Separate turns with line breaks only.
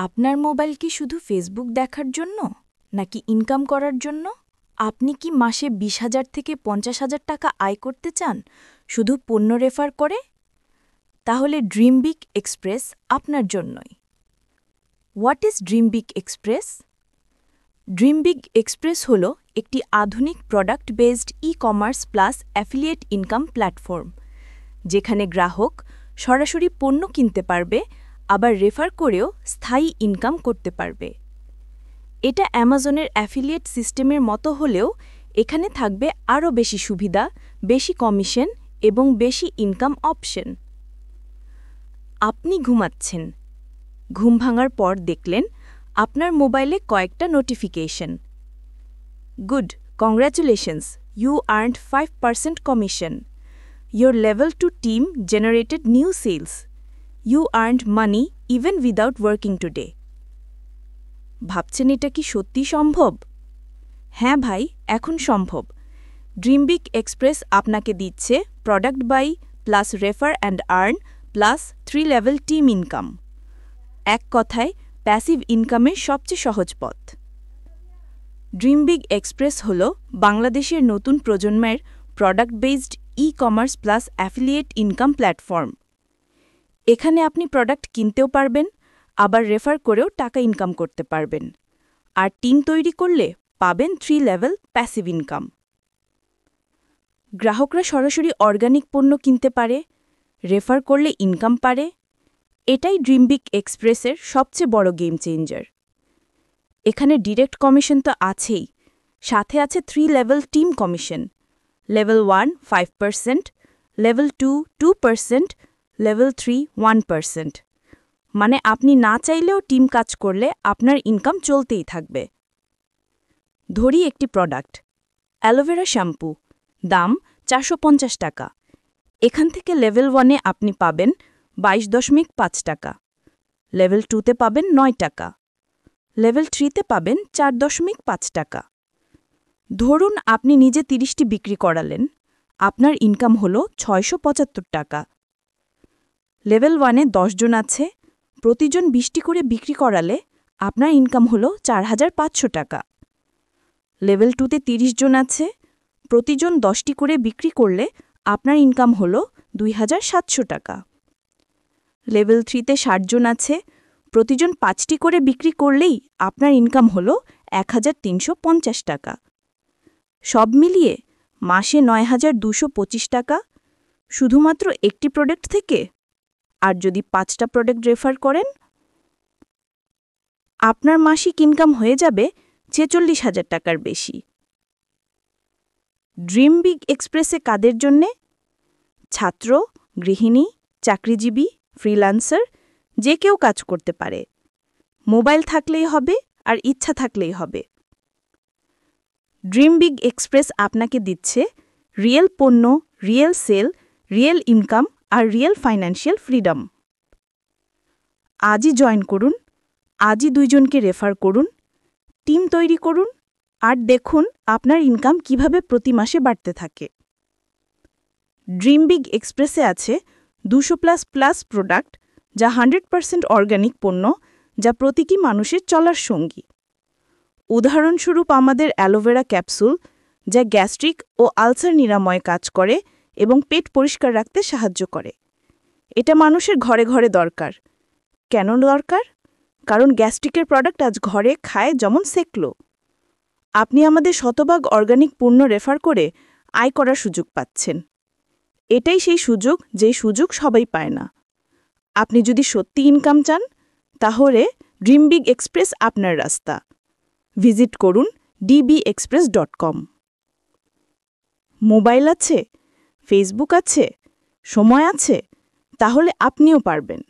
আপনার মোবাইল কি শুধু ফেসবুক দেখার জন্য নাকি ইনকাম করার জন্য? আপনি কি মাসে ২০,০০০ থেকে ৫০,০০০ টাকা আয় করতে চান শুধু পণ্য রেফার করে? তাহলে ড্রিমবিগ এক্সপ্রেস আপনার জন্যই। What is Dreambig express? Dreambig express হল একটি আধুনিক product based e-commerce plus affiliate income platform, যেখানে গ্রাহক সরাসরি পণ্য কিনতে পারবে, আবার রেফার করেও স্থায়ী ইনকাম করতে পারবে। এটা অ্যামাজনের অ্যাফিলিয়েট সিস্টেমের মতো হলেও এখানে থাকবে আরও বেশি সুবিধা, বেশি কমিশন এবং বেশি ইনকাম অপশন। আপনি ঘুমাচ্ছেন, ঘুম ভাঙার পর দেখলেন আপনার মোবাইলে কয়েকটা notification. Good, congratulations, you earned 5% commission. Your level 2 team generated new sales. You earned money even without working today. ভাবছেন এটা কি সত্যি সম্ভব? হ্যাঁ ভাই, এখন সম্ভব। ড্রিমবিগ এক্সপ্রেস আপনাকে দিচ্ছে product buy plus refer and earn plus 3 level team income. এক কথায় প্যাসিভ ইনকামের সবচেয়ে সহজ পথ। ড্রিমবিগ এক্সপ্রেস হল বাংলাদেশের নতুন প্রজন্মের product based e-commerce plus affiliate income platform. এখানে আপনি প্রোডাক্ট কিনতেও পারবেন, আবার রেফার করেও টাকা ইনকাম করতে পারবেন, আর টিম তৈরি করলে পাবেন 3 লেভেল প্যাসিভ ইনকাম। গ্রাহকরা সরাসরি অর্গানিক পণ্য কিনতে পারে, রেফার করলে ইনকাম পারে। এটাই ড্রিমবিগ এক্সপ্রেসের সবচেয়ে বড় গেম চেঞ্জার। এখানে ডিরেক্ট কমিশন তো আছেই, সাথে আছে 3 level team commission. Level 1 5%, level 2 2%, level 3 1%। মানে আপনি না চাইলেও টিম কাজ করলে আপনার ইনকাম চলতেই থাকবে। ধরি একটি প্রোডাক্ট, অ্যালোভেরা শ্যাম্পু, দাম ৪৫০ টাকা। এখান থেকে লেভেল 1-এ আপনি পাবেন ২২.৫ টাকা, লেভেল 2-তে পাবেন ৯ টাকা, লেভেল 3-তে পাবেন ৪.৫ টাকা। ধরুন আপনি নিজে ৩০টি বিক্রি করালেন, আপনার ইনকাম হল ৬৭৫ টাকা। লেভেল 1-এ ১০ জন আছে, প্রতিজন ২০টি করে বিক্রি করালে আপনার ইনকাম হল ৪৫০০ টাকা। লেভেল 2-তে ৩০ জন আছে, প্রতিজন ১০টি করে বিক্রি করলে আপনার ইনকাম হল ২৭০০ টাকা। লেভেল 3-তে ৬০ জন আছে, প্রতিজন ৫টি করে বিক্রি করলেই আপনার ইনকাম হল ১৩৫০ টাকা। সব মিলিয়ে মাসে ৯,২২৫ টাকা, শুধুমাত্র একটি প্রোডাক্ট থেকে। আর যদি 5টা প্রোডাক্ট রেফার করেন, আপনার মাসিক ইনকাম হয়ে যাবে ৪৬,০০০ টাকার বেশি। ড্রিমবিগ এক্সপ্রেসে কাদের জন্যে? ছাত্র, গৃহিণী, চাকরিজীবী, ফ্রিল্যান্সার, যে কেউ কাজ করতে পারে। মোবাইল থাকলেই হবে, আর ইচ্ছা থাকলেই হবে। ড্রিমবিগ এক্সপ্রেস আপনাকে দিচ্ছে রিয়েল পণ্য, রিয়েল সেল, রিয়েল ইনকাম আর রিয়েল ফাইন্যান্সিয়াল ফ্রিডম। আজই জয়েন করুন, আজই 2 জনকে রেফার করুন, টিম তৈরি করুন, আর দেখুন আপনার ইনকাম কিভাবে প্রতি মাসে বাড়তে থাকে। ড্রিমবিগ এক্সপ্রেসে আছে 200+ প্রোডাক্ট, যা 100% অর্গানিক পণ্য, যা প্রতীকী মানুষের চলার সঙ্গী। উদাহরণস্বরূপ আমাদের অ্যালোভেরা ক্যাপসুল, যা গ্যাস্ট্রিক ও আলসার নিরাময়ে কাজ করে এবং পেট পরিষ্কার রাখতে সাহায্য করে। এটা মানুষের ঘরে ঘরে দরকার। কেন দরকার? কারণ গ্যাস্ট্রিকের প্রোডাক্ট আজ ঘরে খায় যেমন সেকলো। আপনি আমাদের শতভাগ অর্গানিক পণ্য রেফার করে আয় করার সুযোগ পাচ্ছেন। এটাই সেই সুযোগ, যেই সুযোগ সবাই পায় না। আপনি যদি সত্যি ইনকাম চান, তাহলে ড্রিমবিগ এক্সপ্রেস আপনার রাস্তা। ভিজিট করুন dbexpress.com। মোবাইল আছে, ফেসবুক আছে, সময় আছে, তাহলে আপনিও পারবেন।